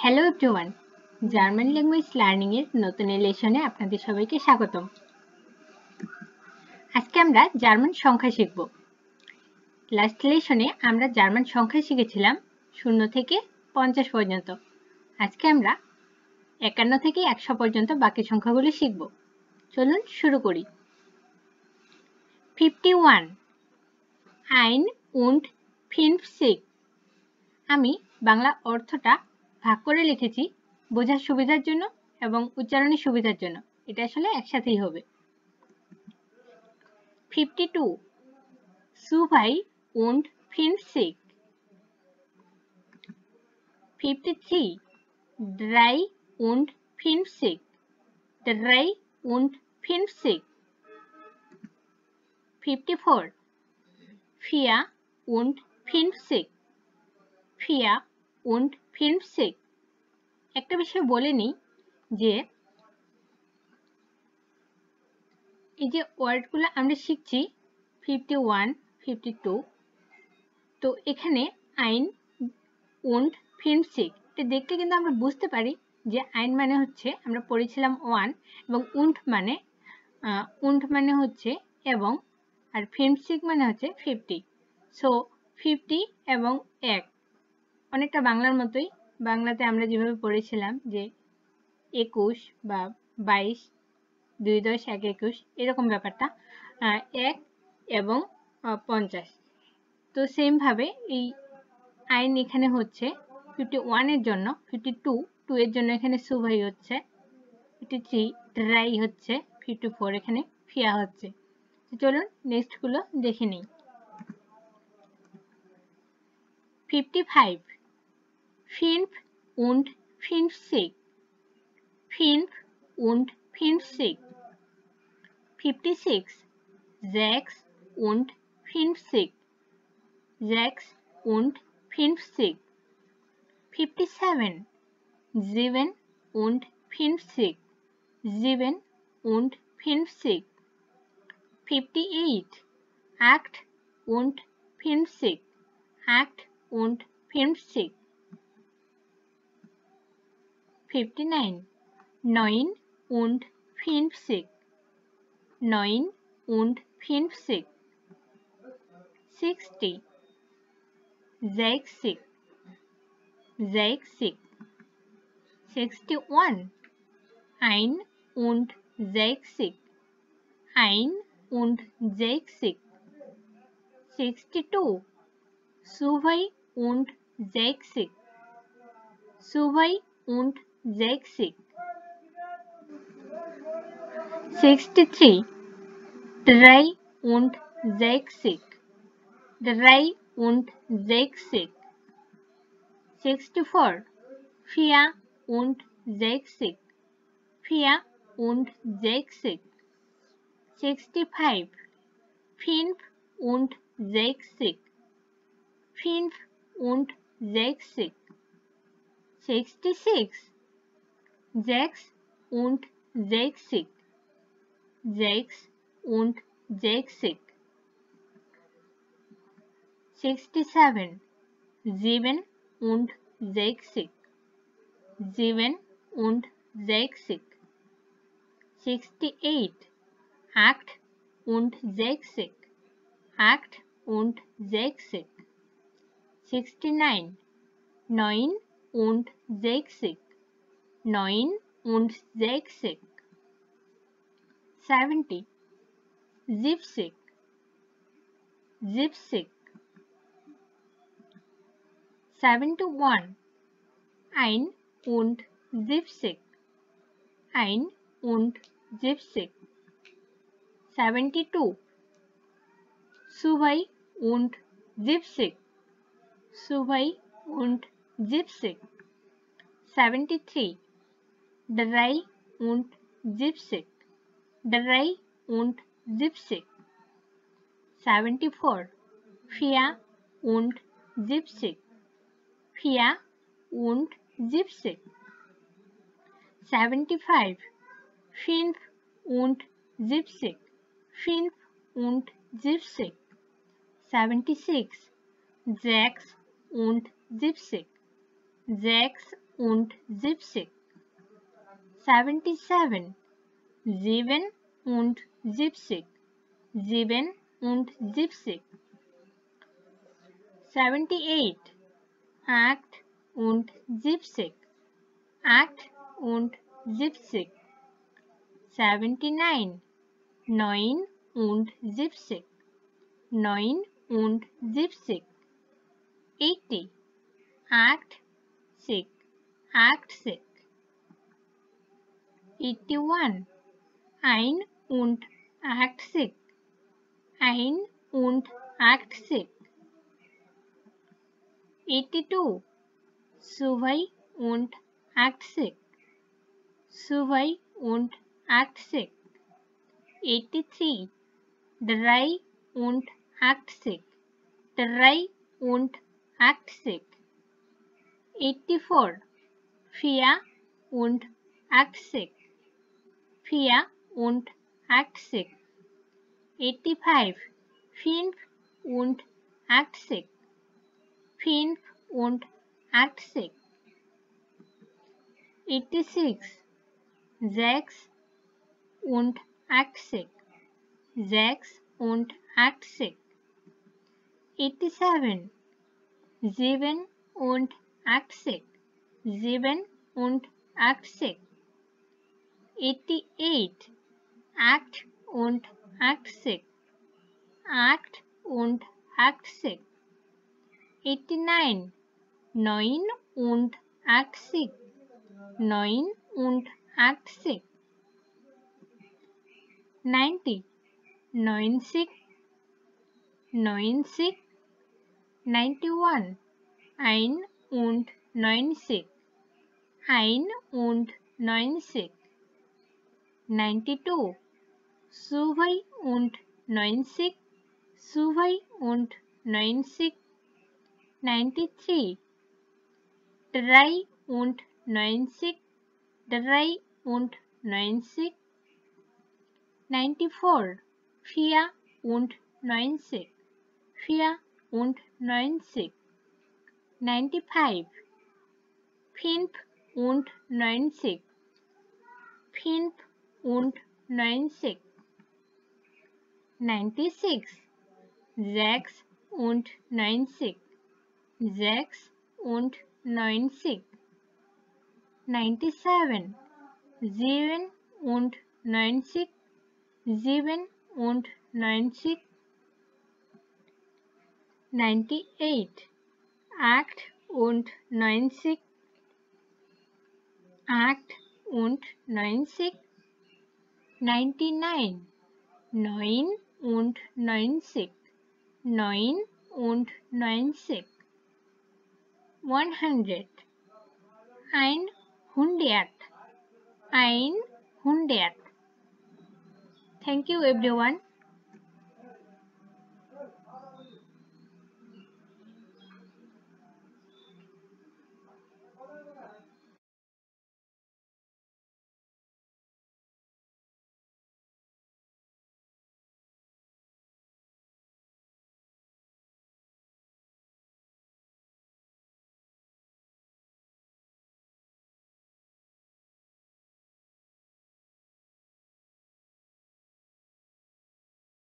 Hello everyone, German language learning এর নতুন লেসনে আপনাদের সবাইকে স্বাগতম। আজকে আমরা জার্মান সংখ্যা শিখব। লাস্ট লেসনে আমরা জার্মান সংখ্যা শিখেছিলাম 0 থেকে 50 পর্যন্ত। আজকে আমরা 51 থেকে 100 পর্যন্ত বাকি সংখ্যাগুলো শিখব। চলুন শুরু করি। 51 ein und 50। আমি বাংলা অর্থটা ভাগ করে লিখেছি বোঝার সুবিধার জন্য এবং উচ্চারণের সুবিধার জন্য। এটা আসলে একসাথেই হবে। 52 2 und 50। 53 3 und 50। 3 und 50। 54 4 und 50। 4 und 50। একটা বিষয় বলে নিই যে এই যে ওয়ার্ডগুলো আমরা শিখছি 51 52, তো এখানে ein und 50 এটা দেখলে কিন্তু আমরা বুঝতে পারি যে ein মানে হচ্ছে আমরা পড়েছিলাম 1 এবং und মানে হচ্ছে এবং আর 50 মানে হচ্ছে 50। সো 50 এবং 1 অনেকটা বাংলার মতোই। বাংলাতে আমরা যেভাবে পড়েছিলাম যে 21 বা 22 2 10 1 21 এরকম ব্যাপারটা 1 এবং 50। তো সেম ভাবে এই আইন এখানে হচ্ছে 51 এর জন্য 52 2 এর জন্য এখানে সুভাই হচ্ছে 53 ড্রাই হচ্ছে 54 এখানে ফিয়া হচ্ছে। তো চলুন নেক্সট গুলো দেখে নিই। 55 5 und 50। 5 und 50। 56 6 und 50। 6 und 50। 57 7 und 50। 7 und 50। 58 8 und 50। 8 und 50। 59 9 und 50। 9 und 50। 60 60 60। 61 1 und 60। 1 und 60। 62 2 und 60। 2 und 60। 63 3 und 60। 3 und 60। 64 4 und 60। 4 und 60। 65 5 und 60। 5 und 60। 66 6 und 60। 6 und 60। 67 7 und 60। 7 und 60। 68 8 und 60। 8 und 60। 69 9 und 60। 9 und 60। 70 70 70। 71 1 und 70। 1 und 70। 72 2 und 70। 2 und 70। 73 3 und 70। 3 und 70। 74 4 und 70। 4 und 70। 75 5 und 70। 5 und 70। 76 6 und 70। 6 und 70. 77. 7 und 70. 7 und 70. 78. 8 und 70. 8 und 70. 79. 9 und 70. 9 und 70. 80. 8, 6. 8, 6. 81. 1 und 80. 1 und 80. 82. 2 und 80. 2 und 80. 83. 3 und 80. 3 und 80. 84. 4 und 80. 4 und 80. 85. 5 und 80. 5 und 80. 86. 6 und 80. 6 und 80. 87. 7 und 80. 7 und 80. 88. 8 und 80. 8 und 80. 89. 9 und 80. 9 und 80. 90. 90. 90. 91. 1 und 90. 1 und 90. 92. 2 und 90. 2 und 90. 93. 3 und 90. 3 und 90. 94. 4 und 90. 4 und 90. 95. 5 und 90. 5 und 90. 96. 6 und 90. 6 und 90. 97. 7 und 90. 7 und 90. 98. 8 und 90. 8 und 90. 99. 9 und 90. 9 und 90. 100. 100. 100. Thank you everyone.